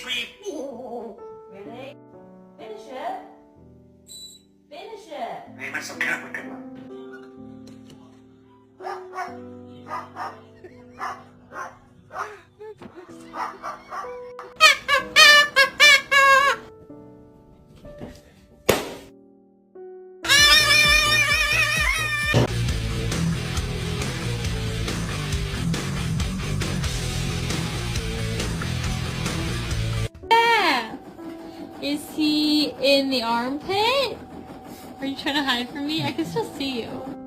sleep. Really? Finish it. Finish it. Hey, what's the camera? Come on. Yeah. Is he in the armpit? Are you trying to hide from me? I can still see you.